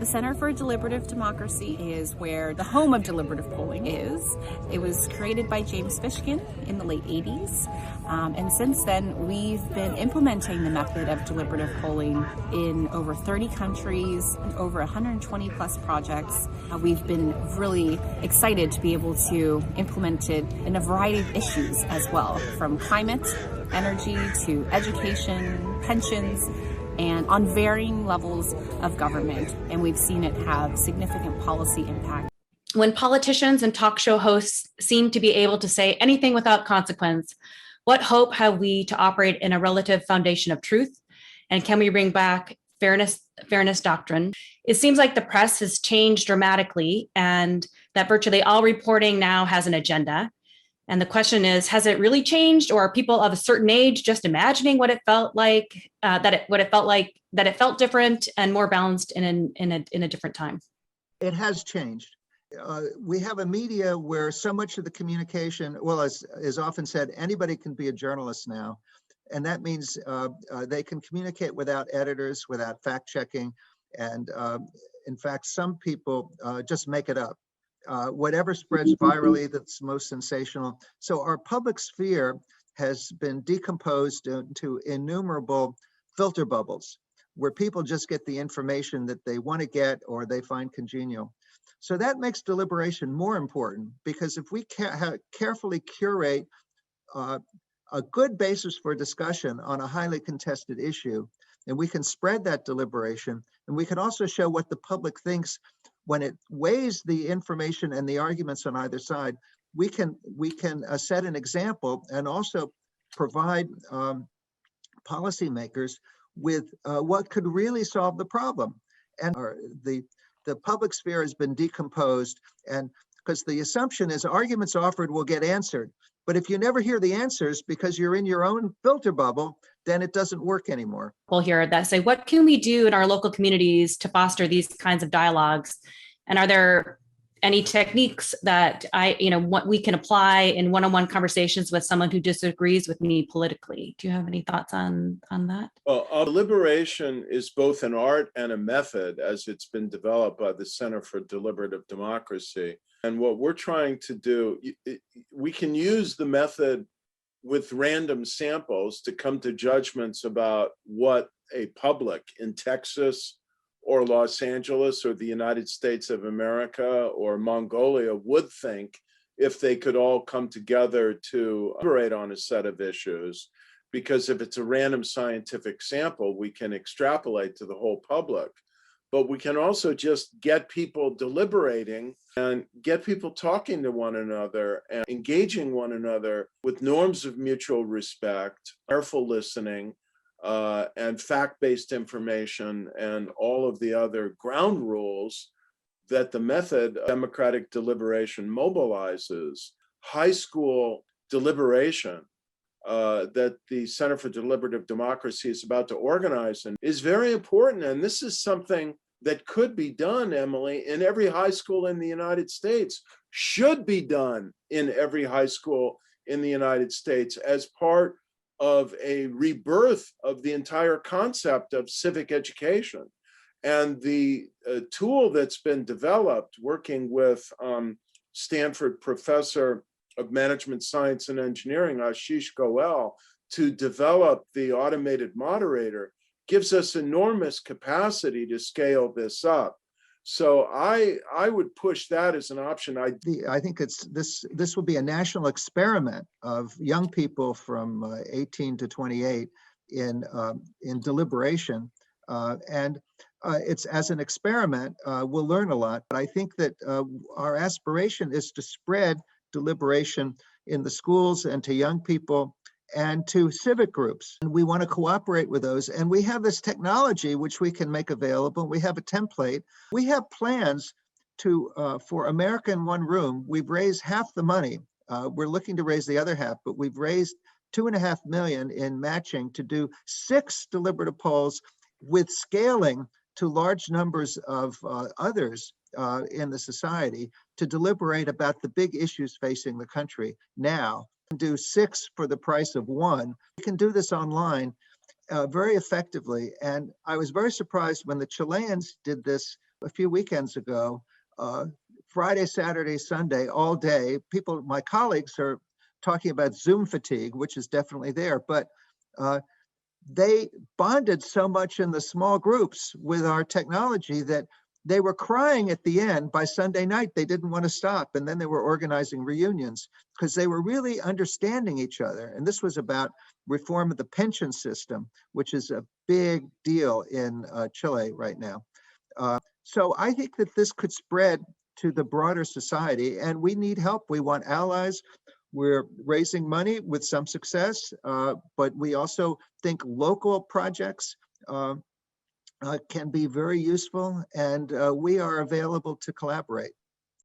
The Center for Deliberative Democracy is where the home of deliberative polling is. It was created by James Fishkin in the late 80s. And since then, we've been implementing the method of deliberative polling in over 30 countries and over 120 plus projects. We've been really excited to be able to implement it in a variety of issues as well, from climate, energy to education, pensions, and on varying levels of government. And we've seen it have significant policy impact. When politicians and talk show hosts seem to be able to say anything without consequence, what hope have we to operate in a relative foundation of truth? And can we bring back fairness doctrine? It seems like the press has changed dramatically and that virtually all reporting now has an agenda. And the question is, has it really changed, or are people of a certain age just imagining what it felt like, that it felt different and more balanced in a different time? It has changed. We have a media where so much of the communication, well, as is often said, anybody can be a journalist now. And that means they can communicate without editors, without fact checking. And in fact, some people just make it up. Whatever spreads virally, that's most sensational. So our public sphere has been decomposed into innumerable filter bubbles where people just get the information that they want to get or they find congenial. So that makes deliberation more important, because if we carefully curate a good basis for discussion on a highly contested issue, and we can spread that deliberation, and we can also show what the public thinks when it weighs the information and the arguments on either side, we can set an example and also provide policymakers with what could really solve the problem. And the public sphere has been decomposed, and because the assumption is arguments offered will get answered. But if you never hear the answers because you're in your own filter bubble, then it doesn't work anymore. We'll hear that say, what can we do in our local communities to foster these kinds of dialogues? And are there any techniques that what we can apply in one-on-one conversations with someone who disagrees with me politically? Do you have any thoughts on that? Well, deliberation is both an art and a method, as it's been developed by the Center for Deliberative Democracy. And what we're trying to do, we can use the method with random samples to come to judgments about what a public in Texas or Los Angeles or the United States of America or Mongolia would think if they could all come together to deliberate on a set of issues. Because if it's a random scientific sample, we can extrapolate to the whole public. But we can also just get people deliberating and get people talking to one another and engaging one another with norms of mutual respect, careful listening, and fact-based information, and all of the other ground rules that the method of democratic deliberation mobilizes. High school deliberation that the Center for Deliberative Democracy is about to organize and is very important. And this is something that could be done, Emily, in every high school in the United States, should be done in every high school in the United States as part of a rebirth of the entire concept of civic education. And the tool that's been developed working with Stanford professor of management science and engineering, Ashish Goel, to develop the automated moderator gives us enormous capacity to scale this up. So I would push that as an option. I think this will be a national experiment of young people from 18 to 28 in deliberation, and it's as an experiment. We'll learn a lot, but I think that our aspiration is to spread deliberation in the schools and to young people and to civic groups. And we want to cooperate with those. And we have this technology which we can make available. We have a template. We have plans for America in One Room. We've raised half the money. We're looking to raise the other half, but we've raised $2.5 million in matching to do 6 deliberative polls with scaling to large numbers of others in the society to deliberate about the big issues facing the country now. Do 6 for the price of 1. We can do this online very effectively. And I was very surprised when the Chileans did this a few weekends ago, Friday, Saturday, Sunday, all day, people, my colleagues are talking about Zoom fatigue, which is definitely there, but they bonded so much in the small groups with our technology that they were crying at the end. By Sunday night, they didn't want to stop. And then they were organizing reunions because they were really understanding each other. And this was about reform of the pension system, which is a big deal in Chile right now. So I think that this could spread to the broader society, and we need help. We want allies. We're raising money with some success, but we also think local projects can be very useful, and we are available to collaborate.